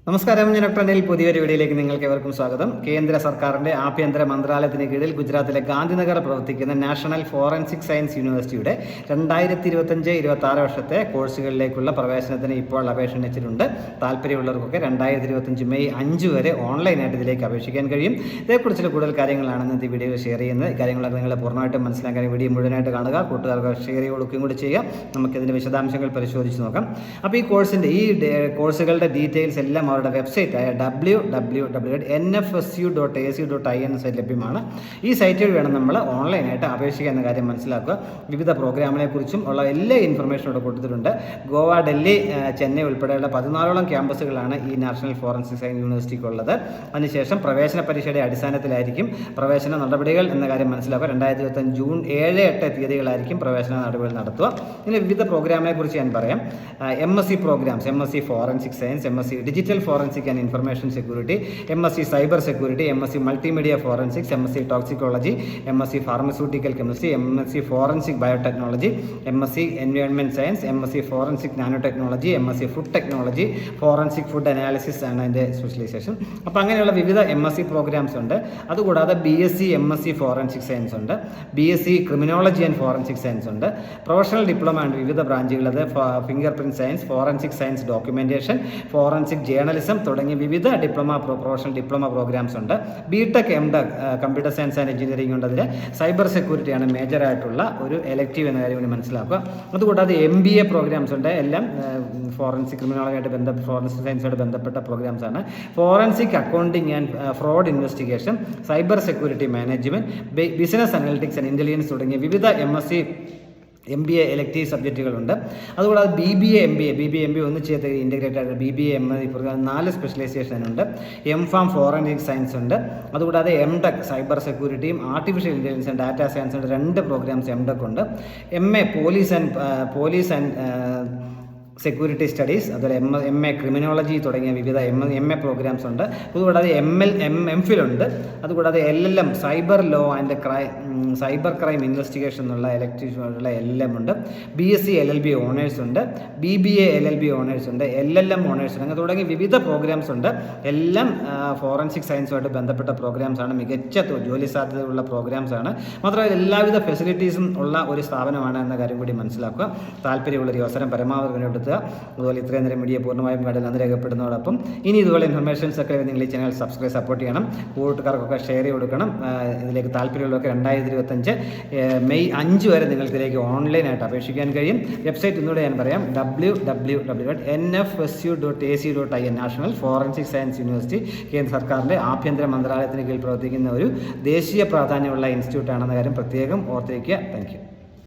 നമസ്കാരം, ഞാൻ ഡോക്ടർ അനിൽ. പുതിയൊരു വീഡിയോയിലേക്ക് നിങ്ങൾക്ക് ഏവർക്കും സ്വാഗതം. കേന്ദ്ര സർക്കാരിന്റെ ആഭ്യന്തര മന്ത്രാലയത്തിന് കീഴിൽ ഗുജറാത്തിലെ ഗാന്ധിനഗർ പ്രവർത്തിക്കുന്ന നാഷണൽ ഫോറൻസിക് സയൻസ് യൂണിവേഴ്സിറ്റിയുടെ 2025-26 വർഷത്തെ കോഴ്സുകളിലേക്കുള്ള പ്രവേശനത്തിന് ഇപ്പോൾ അപേക്ഷ ക്ഷണിച്ചിട്ടുണ്ട്. താല്പര്യമുള്ളവർക്കൊക്കെ 2025 മെയ് 5 വരെ ഓൺലൈനായിട്ട് ഇതിലേക്ക് അപേക്ഷിക്കാൻ കഴിയും. ഇതേക്കുറിച്ചുള്ള കൂടുതൽ കാര്യങ്ങളാണ് ഇന്നത്തെ വീഡിയോയിൽ ഷെയർ ചെയ്യുന്നത്. കാര്യങ്ങളൊക്കെ നിങ്ങൾ പൂർണ്ണമായിട്ടും മനസ്സിലാക്കാൻ വീഡിയോ മുഴുവനായിട്ട് കാണുക, കൂട്ടുകാർക്ക് ഷെയർ കൊടുക്കുകയും കൂടി ചെയ്യുക. നമുക്കിതിൻ്റെ വിശദാംശങ്ങൾ പരിശോധിച്ച് നോക്കാം. അപ്പോൾ ഈ കോഴ്സുകളുടെ ഡീറ്റെയിൽസ് എല്ലാം അവരുടെ വെബ്സൈറ്റായ www.nfsu.ac.in സൈറ്റ് ലഭ്യമാണ്. ഈ സൈറ്റിൽ വേണം നമ്മൾ ഓൺലൈനായിട്ട് അപേക്ഷിക്കുക എന്ന കാര്യം മനസ്സിലാക്കുക. വിവിധ പ്രോഗ്രാമിനെ കുറിച്ചും ഉള്ള എല്ലാ ഇൻഫർമേഷനും ഇവിടെ കൊടുത്തിട്ടുണ്ട്. ഗോവ, ഡൽഹി, ചെന്നൈ ഉൾപ്പെടെയുള്ള 14ഓളം ക്യാമ്പസുകളാണ് ഈ നാഷണൽ ഫോറൻസിക് സയൻസ് യൂണിവേഴ്സിറ്റിക്കുള്ളത്. അതിനുശേഷം പ്രവേശന പരീക്ഷയുടെ അടിസ്ഥാനത്തിലായിരിക്കും പ്രവേശന നടപടികൾ എന്ന കാര്യം മനസ്സിലാക്കുക. 2025 ജൂൺ 7-8 തീയതികളായിരിക്കും പ്രവേശന നടപടികൾ നടത്തുക. ഇതിന് വിവിധ പ്രോഗ്രാമിനെ കുറിച്ച് ഞാൻ പറയാം. MSc programmes, MSc forensic science, MSc digital forensic and information security, MSc cyber security, MSc multimedia forensics, MSc toxicology, MSc pharmaceutical chemistry, MSc forensic biotechnology, MSc environment science, MSc forensic nano technology, MSc food technology, forensic food analysis ആണ് അതിൻ്റെ specialisation. അപ്പോൾ അങ്ങനെയുള്ള വിവിധ MSc programmes ഉണ്ട്. അതുകൂടാതെ BSc MSc forensic science ഉണ്ട്, BSc criminology and forensic science ഉണ്ട്. Professional diploma ഉണ്ട് വിവിധ ബ്രാഞ്ചുകളത് finger print science, forensic science documentation, forensic journalism തുടങ്ങിയ വിവിധ പ്രൊഫഷണൽ ഡിപ്ലോമ പ്രോഗ്രാംസ് ഉണ്ട്. BTech MTech computer science and engineering ഉണ്ട്. അതിൽ സൈബർ സെക്യൂരിറ്റിയാണ് മേജറായിട്ടുള്ള ഒരു എലക്റ്റീവ് എന്ന കാര്യം കൂടി മനസ്സിലാക്കുക. അതുകൂടാതെ MBA പ്രോഗ്രാംസ് ഉണ്ട്. എല്ലാം ഫോറൻസിക് ക്രിമിനോളജിയായിട്ട് ഫോറൻസിക് സയൻസുമായിട്ട് ബന്ധപ്പെട്ട പ്രോഗ്രാംസ് ആണ്. Forensic accounting and fraud investigation, cyber security management, business analytics and intelligence തുടങ്ങിയ വിവിധ MSc MBA എലക്റ്റീവ് സബ്ജക്റ്റുകളുണ്ട്. അതുകൂടാതെ BBA MBA ഒന്നിച്ച് ഇൻ്റഗ്രേറ്റഡ് ആയിട്ട് BBA MA 4 സ്പെഷ്യലൈസേഷൻ ഉണ്ട്. MPharm ഫോറൻസിക് സയൻസ് ഉണ്ട്. അതുകൂടാതെ MTech സൈബർ സെക്യൂരിറ്റിയും artificial intelligence and data science ഉണ്ട്. 2 പ്രോഗ്രാംസ് MTech ഉണ്ട്. MA police and security studies, അതുപോലെ MA ക്രിമിനോളജി തുടങ്ങിയ വിവിധ MA പ്രോഗ്രാംസ് ഉണ്ട്. അതുകൂടാതെ MPhil ഉണ്ട്. അതുകൂടാതെ LLM cyber law and cyber crime investigation എന്നുള്ള എലക്ടീവുള്ള LLM ഉണ്ട്. BSc LLB ഓണേഴ്സ് ഉണ്ട്, BBA LLB ഓണേഴ്സ് ഉണ്ട്, LLM ഓണേഴ്സ് ഉണ്ട്. അങ്ങനെ തുടങ്ങി വിവിധ പ്രോഗ്രാംസ് ഉണ്ട്. എല്ലാം ഫോറൻസിക് സയൻസുമായിട്ട് ബന്ധപ്പെട്ട പ്രോഗ്രാംസ് ആണ്. മികച്ച ജോലി സാധ്യതയുള്ള പ്രോഗ്രാംസ് ആണ്. മാത്രമല്ല എല്ലാവിധ ഫെസിലിറ്റീസും ഉള്ള ഒരു സ്ഥാപനമാണ് എന്ന കാര്യം കൂടി മനസ്സിലാക്കുക. താല്പര്യമുള്ളൊരു അവസരം പരമാവധി വിനിയോഗപ്പെടുത്തുക. അതുപോലെ ഇത്രയും നേരം വീഡിയോ പൂർണ്ണമായും കണ്ട് നന്ദി രേഖപ്പെടുന്നതോടൊപ്പം ഇനി ഇതുപോലെ ഇൻഫർമേഷൻസ് ഒക്കെ നിങ്ങൾ ഈ ചാനൽ സപ്പോർട്ട് ചെയ്യണം. കൂട്ടുകാർക്കൊക്കെ ഷെയർ ചെയ്ത് കൊടുക്കണം. ഇതിലേക്ക് താല്പര്യമുള്ളവർക്ക് 2025 മെയ് 5 വരെ നിങ്ങൾക്ക് ഇതിലേക്ക് ഓൺലൈനായിട്ട് അപേക്ഷിക്കാൻ കഴിയും. വെബ്സൈറ്റ് ഒന്നുകൂടെ ഞാൻ പറയാം, www.nfsu.ac.in national forensic science university കേന്ദ്ര സർക്കാരിൻ്റെ ആഭ്യന്തര മന്ത്രാലയത്തിന് കീഴിൽ പ്രവർത്തിക്കുന്ന ഒരു ദേശീയ പ്രാധാന്യമുള്ള ഇൻസ്റ്റിറ്റ്യൂട്ട് ആണെന്ന കാര്യം പ്രത്യേകം ഓർത്തിരിക്കുക. Thank you.